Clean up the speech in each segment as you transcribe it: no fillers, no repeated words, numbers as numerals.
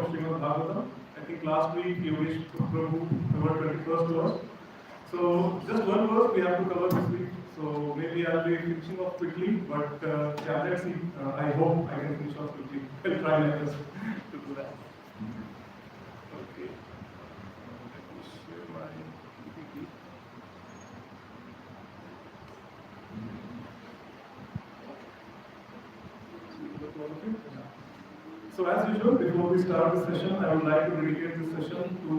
Srimad Bhagavatam. I think last week you wished Prabhu covered 21st verse. So just one verse we have to cover this week. So maybe I'll be finishing off quickly, but yeah, let's see. I hope I can finish off quickly. I'll try my best to do that. Okay. Let me share my PPT. So as usual, before we start the session, I would like to dedicate this session to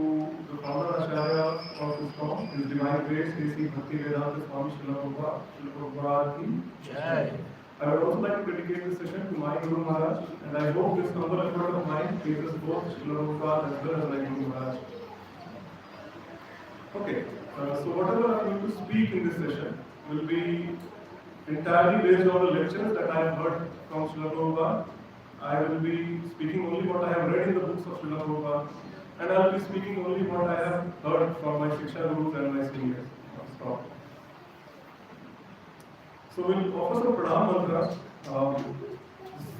the founder Acharya of this talk, His Divine Grace, Sri Bhakti Vedanta Swami Srila Prabhupada Ki Jai. I would also like to dedicate this session to my Guru Maharaj, and I hope this humble effort of mine pleases both Srila Prabhupada as well as my Guru Maharaj. Okay, so whatever I am going to speak in this session will be entirely based on the lectures that I have heard from Srila Prabhupada. I will be speaking only what I have read in the books of Srila Prabhupada, and I will be speaking only what I have heard from my Shiksha Gurus and my seniors. So we'll offer some pranam mantras.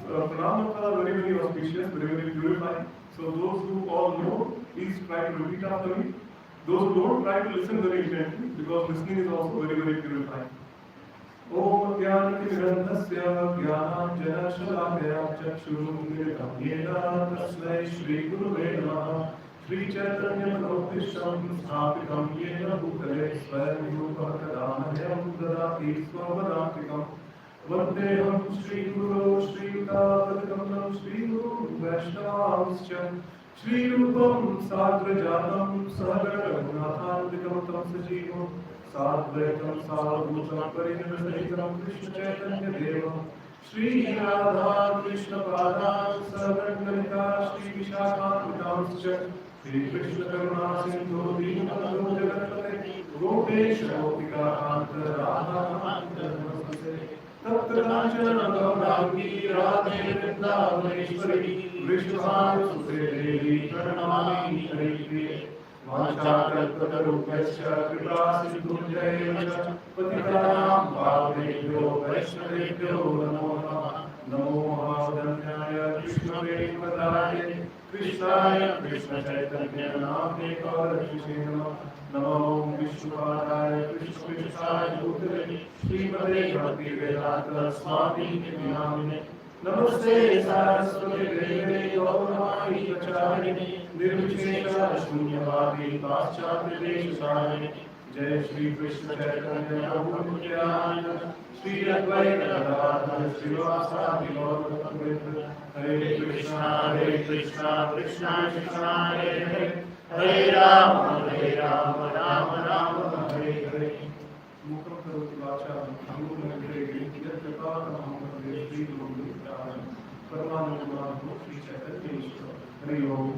Pranam mantras are very, very auspicious, very, very purifying. So those who all know, please try to repeat after me. Those who don't, try to listen very intently, because listening is also very, very purifying. Om Jnana-Timirandhasya Jnana-Shalakhya Chakshurunmilitam Yena Tasmai Shri Guruve Namaha Shri Chaitanya-Manopishtam Sthapitam Yena Bhutale Swayam Rupa Kadamahayam Dadati Swavadantikam Vandeham Shri Guru Shri Yudhavadikam Shri Guru Vaishnavamscha Shri Rupam Sagrajatam Sagaraghunathadikam Tam Sajivam Sadvaitam Sadhutam Parinirsahitam Krishna Chaitanya Devam Shri Radha Krishna Padam Savarnalita Shri Vishakhantamscha Shri Krishna Karuna Sindhu Deenabandhu Jagatpate Gopesha Gopika Anta Radha Anta Namaste Tapta Kanchana Gauranga Radhe Vrindavaneshwari Vrishabhanu Devi Pranamami Haripriye Vanchakalpatarubhyascha kripasindhunjayascha patitanam bhavebhyo vaishnavebhyo namo namaha namo mahadanyaya Krishna-premapadaye Krishnaya Krishna Chaitanya Namne Kaurashise Namo Vishnupadaya Krishna-premapadaye Bhutale Srimade Bhakti Vedanta Swami Namine Namaste Saraswati Deve Gauramahi Kacharine Nirvishesha Shunyavadi Paschatya Desharine Jai Shri Krishna Chaitanya Prabhu Nityananda Shri Advaita Gadadhara Srivasadi Gaurapatrita Hare Krishna Krishna Krishna Hare Hare Hare Rama Rama Rama Hare Hare Mukam Karoti Vacha Guru Nagre Yat Kripatam Shri Guru Paramananda Shri Chaitanya Hare Om.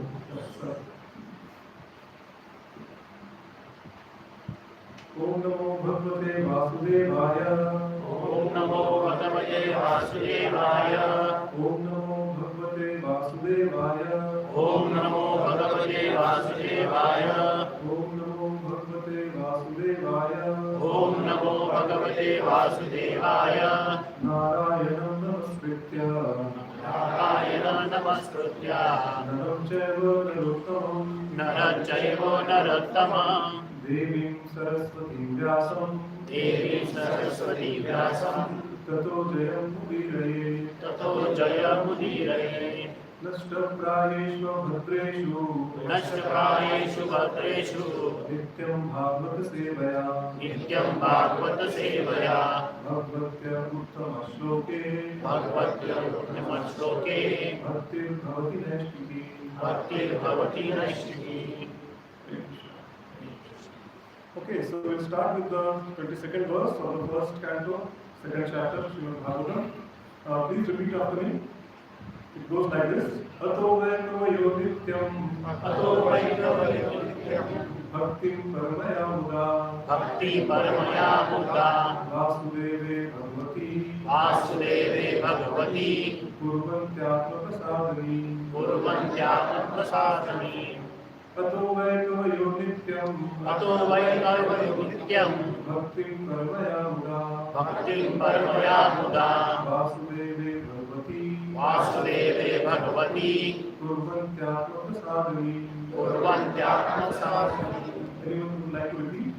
Om Namo Bhagavate Vasudevaya. Om Namo Bhagavate Vasudevaya. Om Namo Bhagavate Vasudevaya. Om Namo Bhagavate Vasudevaya. Om Namo Bhagavate Vasudevaya. Om Namo Bhagavate Vasudevaya. Narayanam Namaskritya. Narayana Namaskritya. Naram Chaiva Narottamam. Naram Chaiva Narottamam. Devim Saraswatim Vyasam. Devi Saraswati Vyasam. Tato Jayam Mudiraye. Tato Jayamudiraye. Nashtaprayeshu Bhadreshu. Nashtaprayeshu Bhadreshu. Nityam Bhagavata Sevaya. Nityam Bhagavata Sevaya. Bhagavatya Uttama Shloke. Bhagavata Uttama Shloke. Bhaktir Bhavati Naishtiki. Bhaktir Bhavati Naishtiki. Okay, so we'll start with the 22nd verse of the first canto, second chapter, Srimad Bhagavatam. Please repeat after me. It goes like this. Ato vaikavayo nityam. Ato vaikavayo nityam. Bhaktim paramaya muda. Bhakti paramaya muda. Vasudeve bhagavati. Vasudeve bhagavati. Kurvantyatma prasadani. Kurvantyatma prasadani. Ato vaikavayo nityam. Ato vaikavayo nityam. Bhaktim paramaya muda. Bhakti paramaya muda. Vasudeve bhagavati. Vasudeve bhagavati. Kurvantyatma prasadani. Kurvantyatma prasadani. Anyone would like to repeat?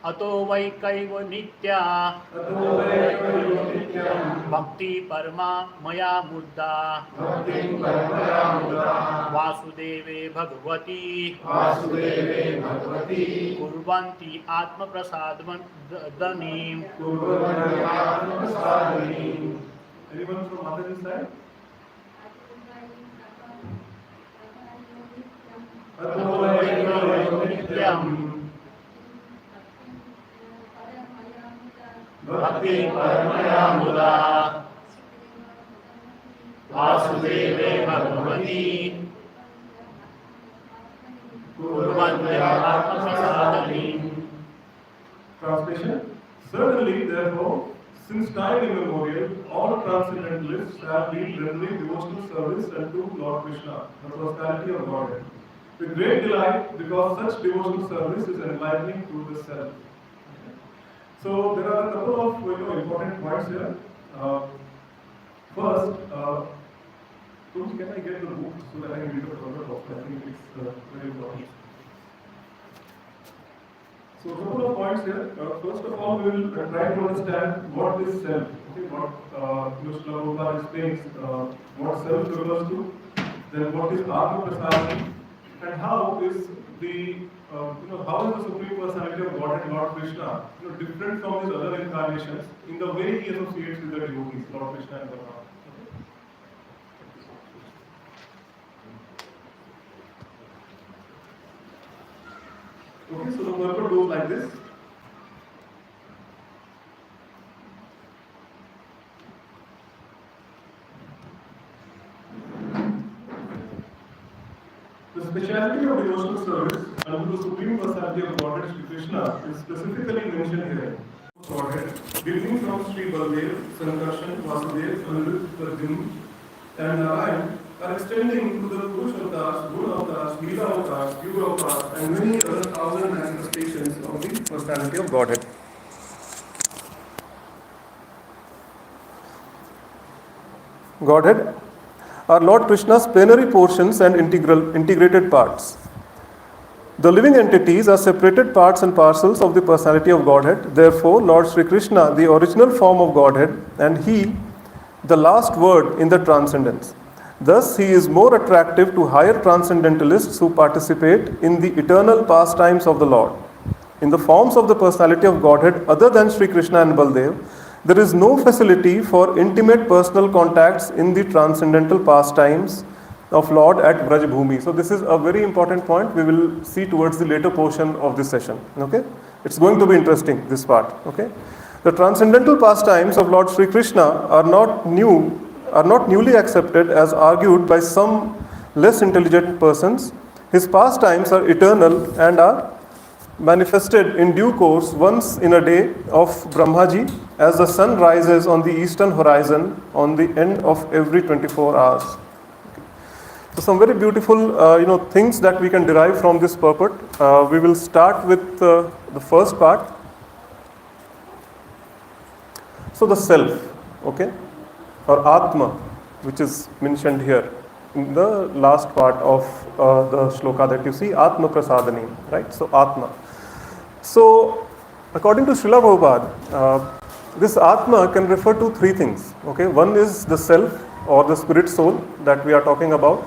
Ato vaikaiva nitya. Ato vaikavayo nityam. Bhakti parama maya muda. Bhaktim paramaya muda. Vasudeve bhagavati. Vasudeve bhagavati. Kurvanti atma prasadani. Kurvantyatma prasadani. Anyone from other side? Ato vaikavayo nityam. Bhakti paramaya muda. Vasudeve bhagavati. Kurvanti atma prasadani. Translation. Certainly, therefore, since time immemorial, all transcendentalists have been rendering devotional service unto Lord Krishna, the personality of Godhead, with great delight, because such devotional service is enlightening to the self. So there are a couple of important points here. First, Prabhuji, can I get the book so that I can read the further book? I think it's very important. So a couple of points here. First of all, we will try to understand what is self. Okay, what Mr. Prabhupada explains what self refers to. Then what is Atma Prasadani, and how is the how is the Supreme Personality of Godhead, Lord Krishna, different from his other incarnations in the way he associates with the devotees, Lord Krishna and Gauranga. Okay, so the purport goes like this. The speciality of devotional service under the Supreme Personality of Godhead Sri Krishna is specifically mentioned here. Godhead, beginning from Sri Baldev, Sankarshan, Vasudev, Anirudh, Arjun, and Narayan, are extending to the Purush avatars, Guna avatars, Leela avatars, Yuga avatars, and many other thousand manifestations of the personality of Godhead. Godhead are Lord Krishna's plenary portions and integrated parts. The living entities are separated parts and parcels of the personality of Godhead. Therefore, Lord Sri Krishna, the original form of Godhead, and He, the last word in the transcendence. Thus, He is more attractive to higher transcendentalists who participate in the eternal pastimes of the Lord. In the forms of the personality of Godhead other than Sri Krishna and Baldev, there is no facility for intimate personal contacts in the transcendental pastimes of Lord at Braj Bhumi. So this is a very important point we will see towards the later portion of this session. Okay, it's going to be interesting, this part. Okay, the transcendental pastimes of Lord Sri Krishna are not newly accepted as argued by some less intelligent persons. His pastimes are eternal and are manifested in due course once in a day of Brahmaji as the sun rises on the eastern horizon on the end of every 24 hours. So some very beautiful things that we can derive from this purport. We will start with the first part. So the self, okay, or Atma, which is mentioned here in the last part of the shloka that you see, Atma Prasadani, right? So Atma. So according to Srila Prabhupada, this Atma can refer to three things, okay. One is the self or the spirit soul that we are talking about.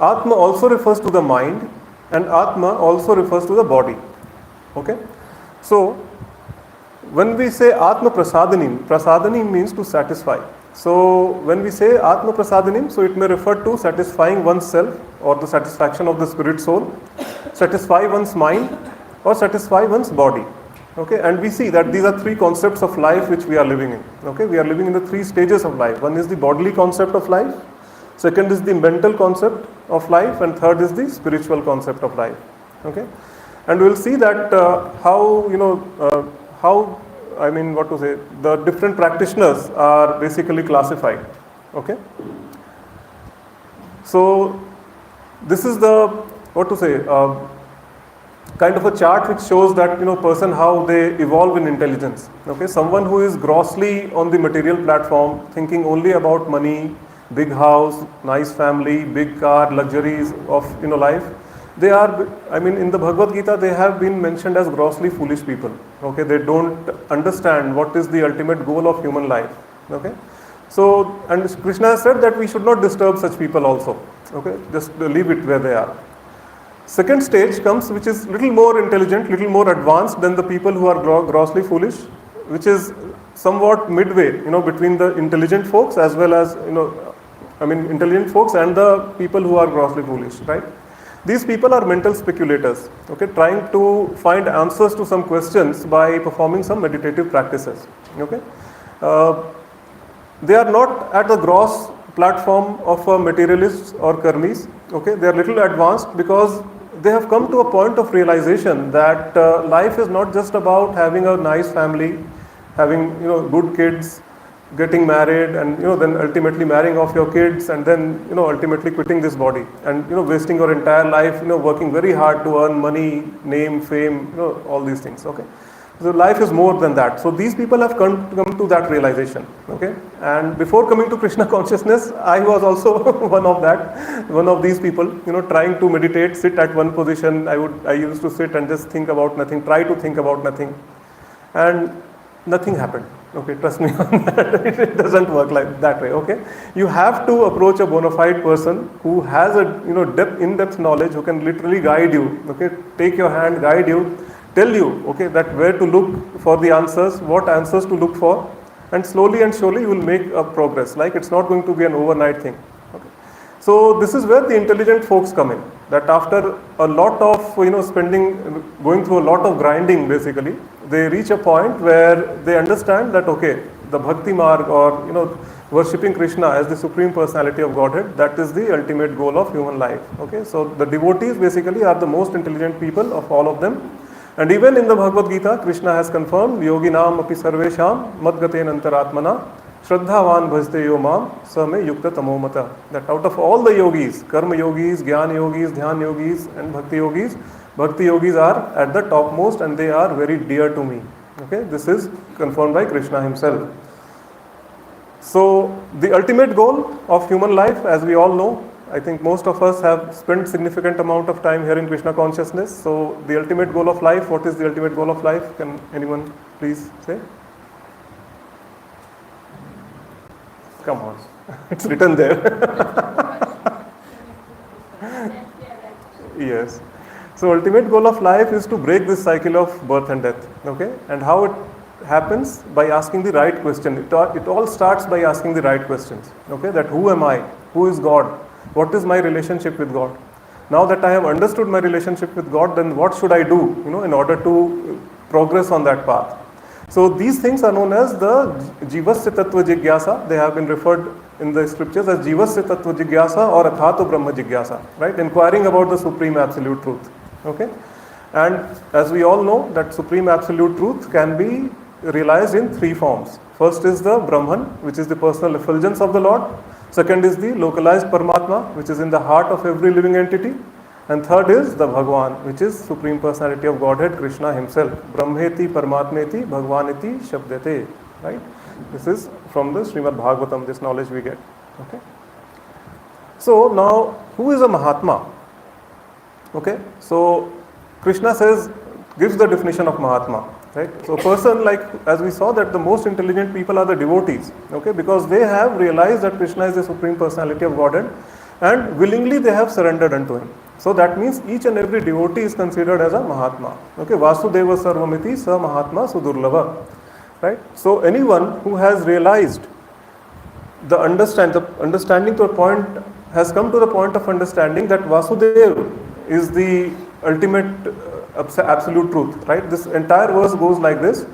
Atma also refers to the mind, and Atma also refers to the body, okay. So when we say Atma Prasadanim, Prasadanim means to satisfy. So when we say Atma Prasadanim, so it may refer to satisfying oneself or the satisfaction of the spirit soul, satisfy one's mind or satisfy one's body. Okay, and we see that these are three concepts of life which we are living in. Okay, we are living in the three stages of life. One is the bodily concept of life, second is the mental concept of life, and third is the spiritual concept of life. Okay, and we will see that the different practitioners are basically classified. Okay, so this is the kind of a chart which shows that person how they evolve in intelligence. Okay, someone who is grossly on the material platform, thinking only about money, big house, nice family, big car, luxuries of life, they are, in the Bhagavad Gita they have been mentioned as grossly foolish people. Okay, they don't understand what is the ultimate goal of human life. Okay, so, and Krishna has said that we should not disturb such people also. Okay, just leave it where they are. Second stage comes, which is little more intelligent, little more advanced than the people who are grossly foolish, which is somewhat midway, between the intelligent folks as well as, intelligent folks and the people who are grossly foolish, right? These people are mental speculators, okay, trying to find answers to some questions by performing some meditative practices, okay. They are not at the gross platform of materialists or karmis, okay. They are little advanced because they have come to a point of realization that life is not just about having a nice family, having good kids, getting married, and then ultimately marrying off your kids, and then ultimately quitting this body and wasting your entire life working very hard to earn money, name, fame, all these things. Okay, so life is more than that. So these people have come to that realization. Okay, and before coming to Krishna consciousness, I was also one of these people. Trying to meditate, sit at one position. I used to sit and just think about nothing, try to think about nothing, and nothing happened. Okay, trust me on that. It doesn't work like that way. Okay, you have to approach a bona fide person who has a in-depth knowledge, who can literally guide you. Okay, take your hand, guide you, tell you okay that where to look for the answers, what answers to look for, and slowly and surely you will make a progress. Like it's not going to be an overnight thing. Okay, so this is where the intelligent folks come in. That after a lot of going through a lot of grinding, basically, they reach a point where they understand that okay, the bhakti marg or worshipping Krishna as the supreme personality of Godhead, that is the ultimate goal of human life. Okay, so the devotees basically are the most intelligent people of all of them. And even in the Bhagavad Gita, Krishna has confirmed, Yoginam api sarvesham madgaten antaratmana Shraddhavan bhajte yo mam same yukta tamomata. That out of all the yogis, karma yogis, jnana yogis, dhyan yogis, and bhakti yogis are at the topmost and they are very dear to me. Okay, this is confirmed by Krishna himself. So the ultimate goal of human life, as we all know, I think most of us have spent significant amount of time here in Krishna consciousness. So the ultimate goal of life, what is the ultimate goal of life? Can anyone please say? Come on, it's written there. Yes. So ultimate goal of life is to break this cycle of birth and death. Okay, and how it happens? By asking the right question. It all starts by asking the right questions. Okay, that who am I? Who is God? What is my relationship with God? Now that I have understood my relationship with God, then what should I do? In order to progress on that path. So these things are known as the Jivasya Tattva Jigyasa. They have been referred in the scriptures as Jivasya Tattva Jigyasa or Athato Brahma Jigyasa, right? Inquiring about the Supreme Absolute Truth. Okay? And as we all know, that Supreme Absolute Truth can be realized in three forms. First is the Brahman, which is the personal effulgence of the Lord. Second is the localized Paramatma, which is in the heart of every living entity. And third is the Bhagwan, which is Supreme Personality of Godhead, Krishna himself. Brahmeti Paramatmeti Bhagwaniti Shabdete. Right? This is from the Srimad Bhagavatam, this knowledge we get. Okay. So now, who is a Mahatma? Okay. So Krishna gives the definition of Mahatma. Right? So a person, like as we saw, that the most intelligent people are the devotees. Okay, because they have realized that Krishna is the Supreme Personality of Godhead, and willingly they have surrendered unto him. So that means each and every devotee is considered as a Mahatma. Okay, Vasudeva Sarvamiti Sa Mahatma Sudurlava. Right? So anyone who has realized the understanding to a point, has come to the point of understanding that Vasudeva is the ultimate absolute truth. Right? This entire verse goes like this.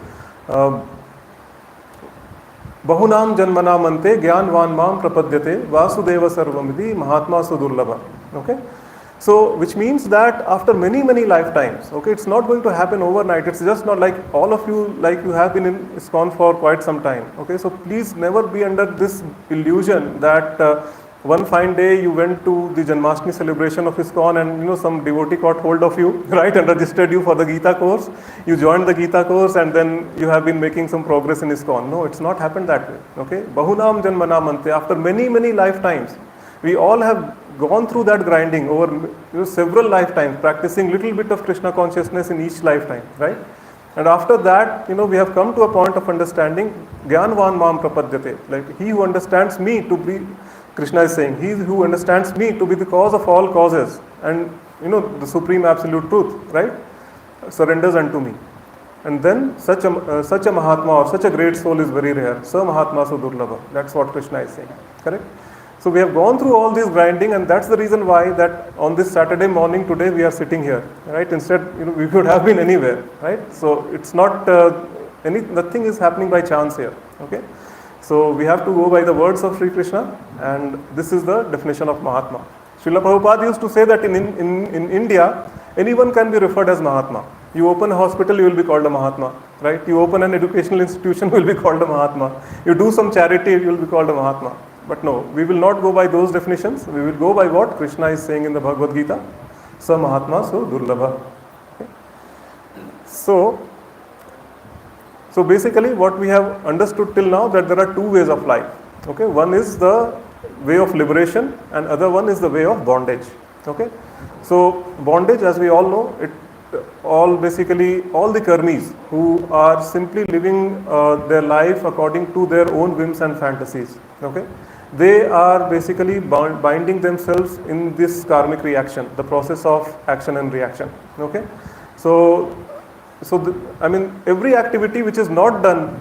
Bahunam janmana mante gyanvan mam prapadyate Vasudeva Sarvamiti Mahatma Sudurlava. Okay? So, which means that after many, many lifetimes, okay, it's not going to happen overnight. It's just not like all of you, like you have been in ISKCON for quite some time. Okay, so please never be under this illusion that one fine day you went to the Janmashtami celebration of ISKCON and some devotee caught hold of you, right, and registered you for the Gita course. You joined the Gita course and then you have been making some progress in ISKCON. No, it's not happened that way. Okay, Bahunam Janmana Mante. After many, many lifetimes, we all have gone through that grinding over several lifetimes, practicing little bit of Krishna consciousness in each lifetime, right? And after that, we have come to a point of understanding, Gyanvan Mam Prapadyate, like he who understands me to be, Krishna is saying, he who understands me to be the cause of all causes, and the Supreme Absolute Truth, right, surrenders unto me. And then such a Mahatma or such a great soul is very rare. Sa Mahatma Sudurlava. That's what Krishna is saying, correct? So we have gone through all this grinding, and that's the reason why that on this Saturday morning today we are sitting here, right? Instead, we could have been anywhere, right? So it's not nothing is happening by chance here, okay? So we have to go by the words of Sri Krishna, and this is the definition of Mahatma. Srila Prabhupada used to say that in India, anyone can be referred as Mahatma. You open a hospital, you will be called a Mahatma, right? You open an educational institution, you will be called a Mahatma. You do some charity, you will be called a Mahatma. But no, we will not go by those definitions. We will go by what Krishna is saying in the Bhagavad Gita. Sa Mahatma so Durlabha. Okay. So basically what we have understood till now, that there are two ways of life. Okay, one is the way of liberation and other one is the way of bondage. Okay, so bondage, as we all know, all the karmis who are simply living their life according to their own whims and fantasies. Okay, they are basically binding themselves in this karmic reaction, the process of action and reaction. Okay, so every activity which is not done,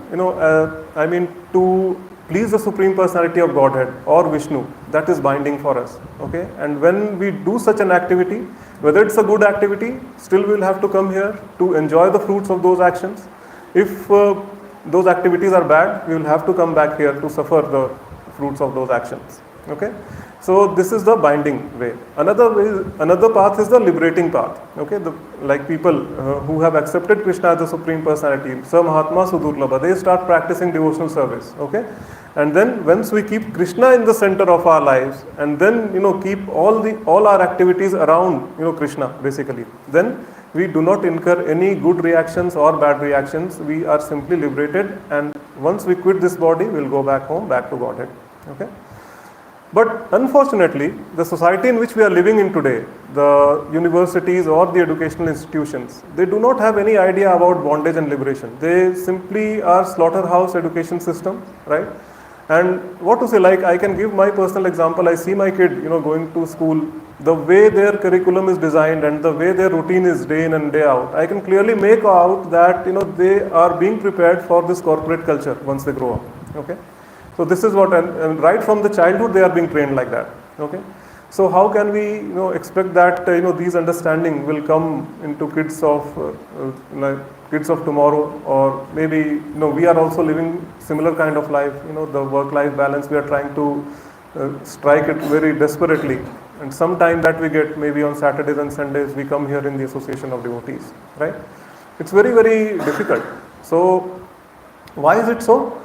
to please the Supreme Personality of Godhead or Vishnu, that is binding for us. Okay, and when we do such an activity, whether it's a good activity, still we will have to come here to enjoy the fruits of those actions. If those activities are bad, we will have to come back here to suffer the fruits of those actions. Okay, so this is the binding way. Another path is the liberating path. Okay, like people who have accepted Krishna as the Supreme Personality, Sa Mahatma Sudurlabha, they start practicing devotional service. Okay, and then once we keep Krishna in the center of our lives, and then keep all our activities around Krishna basically, then we do not incur any good reactions or bad reactions. We are simply liberated, and once we quit this body, we will go back home, back to Godhead. Okay. But unfortunately, the society in which we are living in today, the universities or the educational institutions, they do not have any idea about bondage and liberation. They simply are slaughterhouse education system, right? And what to say, like I can give my personal example. I see my kid, going to school, the way their curriculum is designed and the way their routine is day in and day out, I can clearly make out that, they are being prepared for this corporate culture once they grow up, okay? So this is what, and right from the childhood they are being trained like that. Okay, so how can we expect that these understanding will come into kids of tomorrow, or maybe we are also living similar kind of life. The work-life balance, we are trying to strike it very desperately. And some time that we get, maybe on Saturdays and Sundays, we come here in the association of devotees, right? It's very, very difficult. So, why is it so?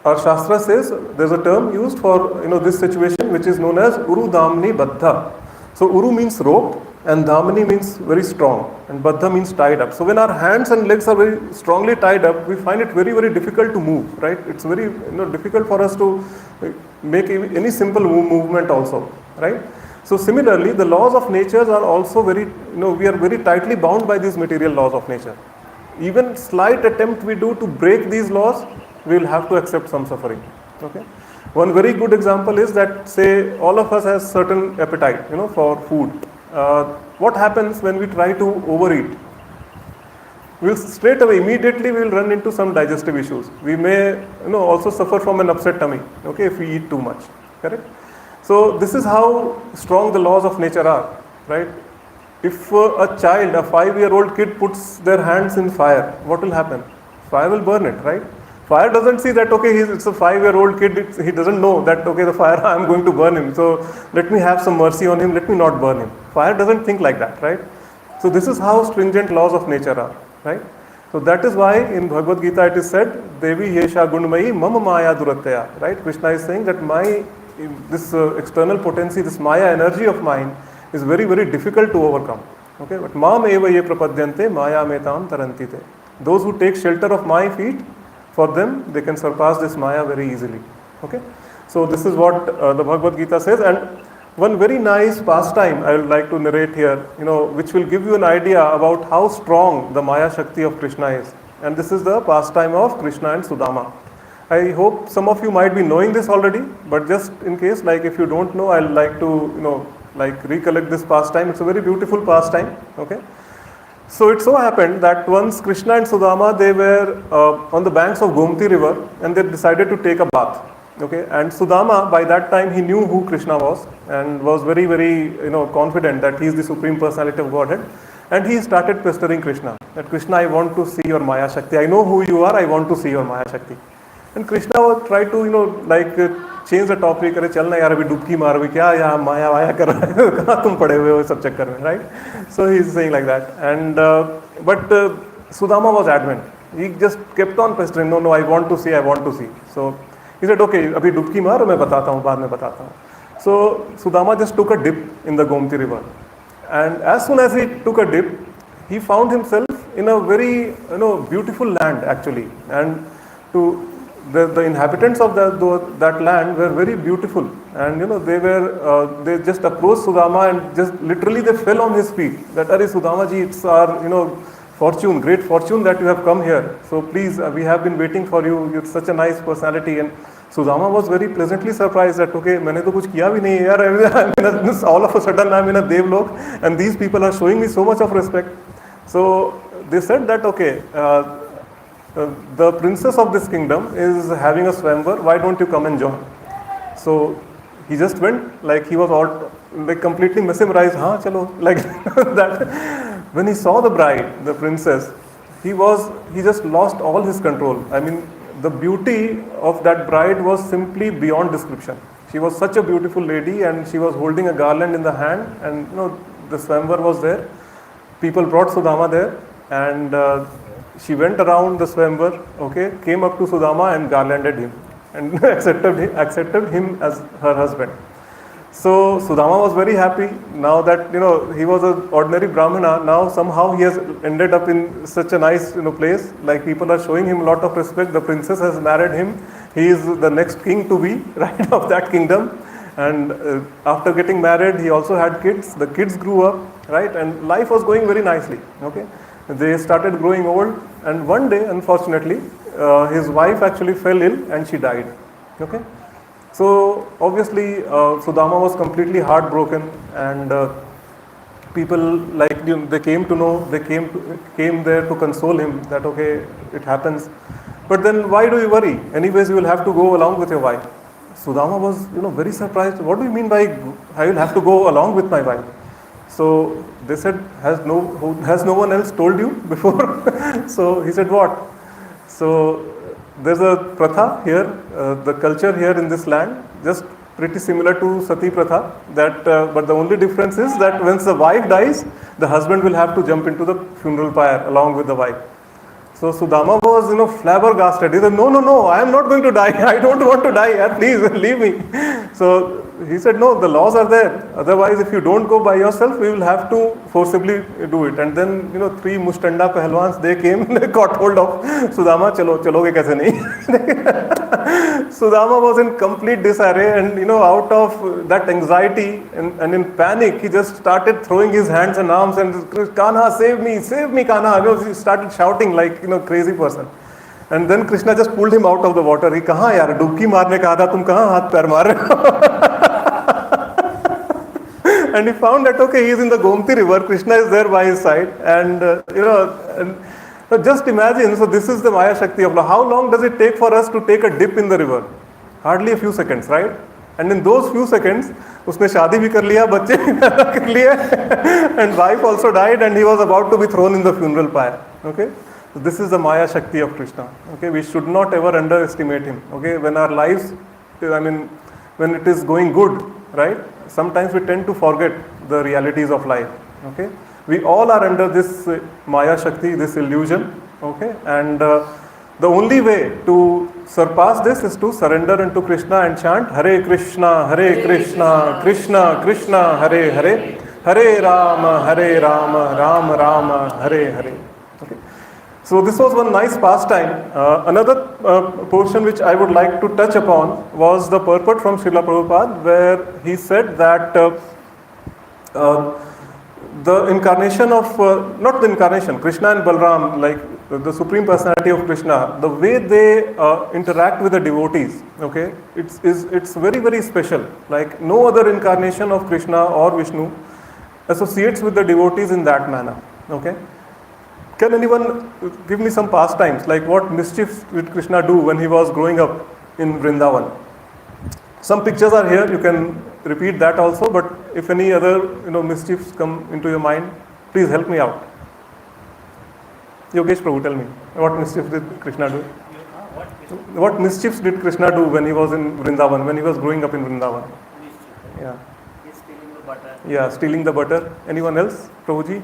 Our Shastra says there's a term used for this situation which is known as Uru Damni Baddha. So Uru means rope and Dhamani means very strong and Baddha means tied up. So when our hands and legs are very strongly tied up, we find it very, very difficult to move, right? It's very difficult for us to make any simple movement also, right? So similarly, the laws of nature are also very, we are very tightly bound by these material laws of nature. Even slight attempt we do to break these laws, we will have to accept some suffering. Okay. One very good example is that, say, all of us has certain appetite, for food. What happens when we try to overeat? We'll straight away, immediately, we will run into some digestive issues. We may, also suffer from an upset tummy. Okay, if we eat too much. Correct. So this is how strong the laws of nature are, right? If a child, a 5-year-old kid, puts their hands in fire, what will happen? Fire will burn it, right? Fire doesn't see that, okay, it's a 5-year-old kid, he doesn't know that, okay, the fire, I'm going to burn him, so let me have some mercy on him, let me not burn him. Fire doesn't think like that, right? So this is how stringent laws of nature are, right? So that is why in Bhagavad Gita it is said, Devi Yesha Gunmayi Mama Maya Duratya, right? Krishna is saying that this external potency, this Maya energy of mine is very, very difficult to overcome. Okay, but Mam eva ye prapadyante Maya metam tarantite. Those who take shelter of my feet, for them, they can surpass this Maya very easily. Okay, so this is what the Bhagavad Gita says. And one very nice pastime I would like to narrate here, which will give you an idea about how strong the Maya Shakti of Krishna is. And this is the pastime of Krishna and Sudama. I hope some of you might be knowing this already, but just in case, like if you don't know, I'll like to, recollect this pastime. It's a very beautiful pastime. Okay. So it so happened that once Krishna and Sudama, they were on the banks of Gomti river and they decided to take a bath. Okay, and Sudama, by that time, he knew who Krishna was and was very, very, confident that he is the Supreme Personality of Godhead. And he started pestering Krishna, that Krishna, I want to see your Maya Shakti. I know who you are, I want to see your Maya Shakti. And Krishna would try to, change the topic, अरे चल ना यार अभी डुबकी मार अभी क्या यहाँ माया वाया कर रहा है कहाँ तुम पड़े हुए हो सब चक्कर में, right? So he is saying like that. And but Sudama was adamant. He just kept on pestering. No, I want to see, I want to see. So he said, okay, अभी डुबकी मार मैं बताता हूँ बाद में बताता हूँ. So Sudama just took a dip in the Gomti river, and as soon as he took a dip, he found himself in a very beautiful land actually, and the inhabitants of that land were very beautiful, and they just approached Sudama and just literally they fell on his feet. That Are Sudama ji, it's our fortune, great fortune that you have come here. So please, we have been waiting for you. You're such a nice personality. And Sudama was very pleasantly surprised that okay, मैंने तो कुछ किया भी नहीं यार. All of a sudden I'm in a Devlok, and these people are showing me so much of respect. So they said that okay. The princess of this kingdom is having a swamvar, why don't you come and join? So he just went, like he was all completely mesmerized, chalo, like that. When he saw the bride, the princess, he just lost all his control. I mean, the beauty of that bride was simply beyond description. She was such a beautiful lady, and she was holding a garland in the hand, and the swamvar was there. People brought Sudama there, and she went around the swamvar, okay, came up to Sudama and garlanded him and accepted him as her husband. So Sudama was very happy now that he was an ordinary Brahmana. Now somehow he has ended up in such a nice place. Like people are showing him a lot of respect. The princess has married him. He is the next king to be, right, of that kingdom. And after getting married, he also had kids. The kids grew up, right, and life was going very nicely. Okay. They started growing old, and one day, unfortunately, his wife actually fell ill and she died. Okay, so obviously Sudama was completely heartbroken, and people they came to know, they came there to console him that okay, it happens, but then why do you worry? Anyways, you will have to go along with your wife. Sudama was very surprised. What do you mean by I will have to go along with my wife? So they said, has no one else told you before? So he said, what? So there's a pratha here, the culture here in this land. Just pretty similar to Sati Pratha. That, but the only difference is that once the wife dies, the husband will have to jump into the funeral pyre along with the wife. So Sudama was, flabbergasted. He said, no, I am not going to die. I don't want to die. Please leave me. So he said, no, the laws are there. Otherwise, if you don't go by yourself, we will have to forcibly do it. And then, 3 Mushtanda Pahalwans, they came, they caught hold of Sudama, chaloge kaise nahi. Sudama was in complete disarray, and, out of that anxiety and in panic, he just started throwing his hands and arms and, Kanha, save me, Kanha. He started shouting like, crazy person. And then Krishna just pulled him out of the water. He, kahan yaar, dubki marne ka tha, tum kahan haath pair maar rahe ho? And he found that, okay, he is in the Gomti river, Krishna is there by his side, and, so just imagine, so this is the Maya Shakti of love. How long does it take for us to take a dip in the river? Hardly a few seconds, right? And in those few seconds, उसने शादी भी कर लिया, बच्चे भी पैदा कर लिए, and wife also died, and he was about to be thrown in the funeral pyre. Okay, so this is the Maya Shakti of Krishna. Okay, we should not ever underestimate him. Okay, when our lives, when it is going good, right? Sometimes we tend to forget the realities of life. Okay, we all are under this Maya Shakti, this illusion. Okay, and the only way to surpass this is to surrender into Krishna and chant Hare Krishna, Krishna Krishna, Hare Hare, Hare Rama, Rama Rama, Hare Hare. Okay. So this was one nice pastime. Another portion which I would like to touch upon was the purport from Srila Prabhupada, where he said that the incarnation of, not the incarnation, Krishna and Balram, like the Supreme Personality of Krishna, the way they interact with the devotees, okay, it's very, very special. Like no other incarnation of Krishna or Vishnu associates with the devotees in that manner. Okay. Can anyone give me some pastimes, like what mischiefs did Krishna do when he was growing up in Vrindavan? Some pictures are here, you can repeat that also, but if any other mischiefs come into your mind, please help me out. Yogesh Prabhu, tell me, what mischiefs did Krishna do? What mischiefs did Krishna do when he was in Vrindavan, when he was growing up in Vrindavan? Yeah. He's stealing the butter. Yeah, stealing the butter. Anyone else? Prabhuji?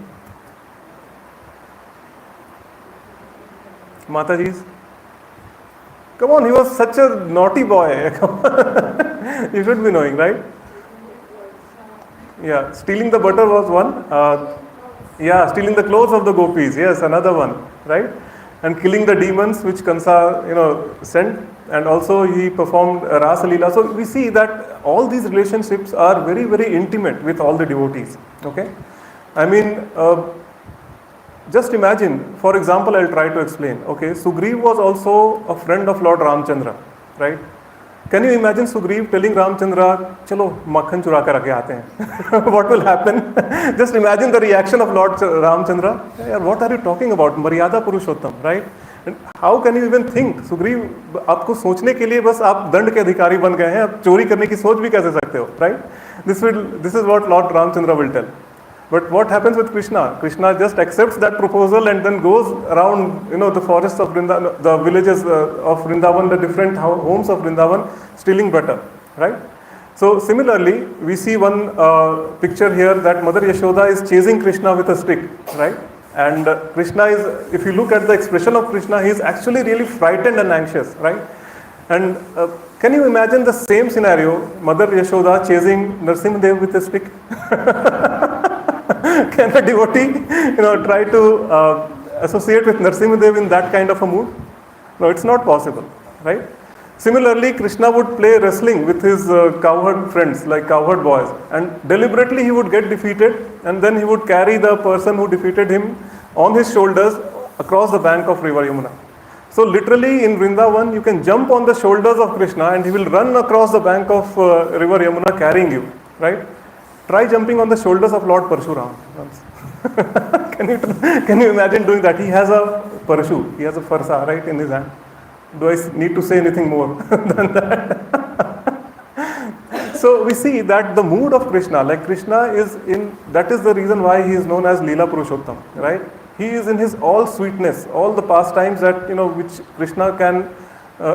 Mataji's? Come on, he was such a naughty boy. You should be knowing, right? Yeah, stealing the butter was one. Yeah, stealing the clothes of the gopis. Yes, another one, right? And killing the demons which Kansa, sent. And also he performed Rasa Leela. So we see that all these relationships are very, very intimate with all the devotees. Okay? I mean, just imagine, for example, I'll try to explain. Okay, Sugriv was also a friend of Lord Ramchandra, right? Can you imagine Sugriv telling Ramchandra, "Chalo, makhan chura kar aage aate hain." What will happen? Just imagine the reaction of Lord Ramchandra. Hey, what are you talking about? Maryada Purushottam, right? And how can you even think? Sugriv, आपको सोचने के लिए बस आप दंड के अधिकारी बन गए हैं. आप चोरी करने की सोच भी कैसे सकते हो, right? This is what Lord Ramchandra will tell. But what happens with Krishna? Krishna just accepts that proposal and then goes around, the forests of Vrindavan, the villages of Vrindavan, the different homes of Vrindavan, stealing butter, right? So similarly, we see one picture here that Mother Yashoda is chasing Krishna with a stick, right? And Krishna is, if you look at the expression of Krishna, he is actually really frightened and anxious, right? And can you imagine the same scenario, Mother Yashoda chasing Narsimhadev with a stick? Can a devotee, try to associate with Narsimhadev in that kind of a mood? No, it's not possible, right? Similarly, Krishna would play wrestling with his cowherd friends, like cowherd boys, and deliberately he would get defeated, and then he would carry the person who defeated him on his shoulders across the bank of river Yamuna. So literally in Vrindavan, you can jump on the shoulders of Krishna and he will run across the bank of river Yamuna carrying you, right? Try jumping on the shoulders of Lord Parshuram once. Can you imagine doing that? He has a Parshu, he has a farsa, right, in his hand. Do I need to say anything more than that? So we see that the mood of Krishna, like Krishna is in, that is the reason why he is known as Leela Purushottam, right? He is in his all sweetness, all the pastimes that, which Krishna can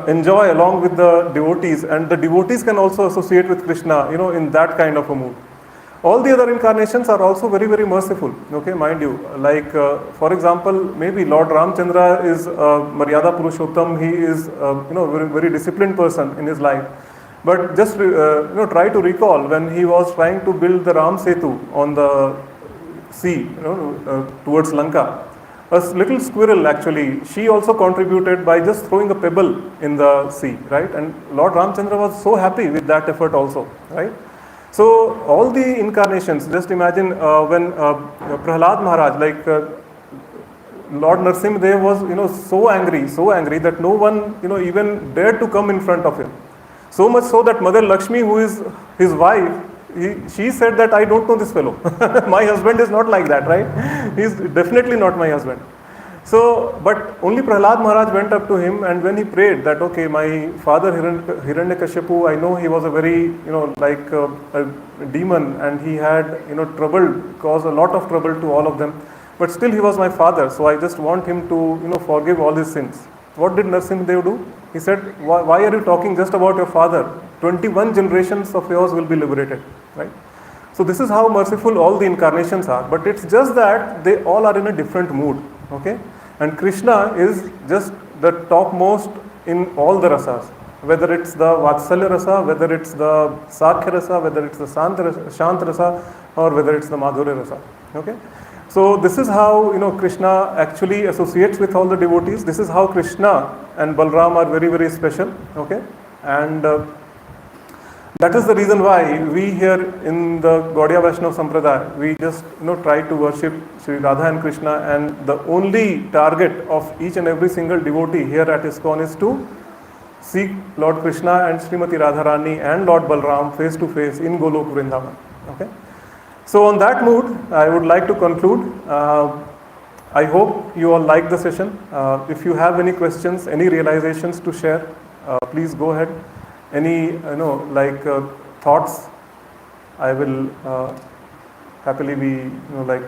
enjoy along with the devotees, and the devotees can also associate with Krishna, in that kind of a mood. All the other incarnations are also very, very merciful, okay, mind you. Like, for example, maybe Lord Ramchandra is Maryada Purushottam, he is, very, very disciplined person in his life. But just, try to recall when he was trying to build the Ram Setu on the sea, towards Lanka. A little squirrel actually, she also contributed by just throwing a pebble in the sea, right? And Lord Ramchandra was so happy with that effort also, right? So all the incarnations, just imagine when Prahlad Maharaj, like Lord Narsimha Dev was, so angry that no one, even dared to come in front of him. So much so that Mother Lakshmi, who is his wife, she said that I don't know this fellow. My husband is not like that, right? He is definitely not my husband. So, but only Prahlad Maharaj went up to him, and when he prayed that, okay, my father Hiranyakashipu, I know he was a very, like a demon, and he had, caused a lot of trouble to all of them. But still he was my father, so I just want him to, forgive all his sins. What did Narsimha Dev do? He said, why are you talking just about your father? 21 generations of yours will be liberated, right? So this is how merciful all the incarnations are, but it's just that they all are in a different mood, okay? And Krishna is just the topmost in all the rasas, whether it's the Vatsalya rasa, whether it's the Sakhya rasa, whether it's the Shant rasa, or whether it's the Madhurya rasa, okay? So this is how, Krishna actually associates with all the devotees. This is how Krishna and Balram are very, very special, okay? And that is the reason why we here in the Gaudiya Vaishnava Sampradaya, we just try to worship Sri Radha and Krishna, and the only target of each and every single devotee here at ISKCON is to seek Lord Krishna and Srimati Radharani and Lord Balram face to face in Golok Vrindavan. Okay. So on that mood, I would like to conclude. I hope you all like the session. If you have any questions, any realizations to share, please go ahead. Any thoughts, I will happily be like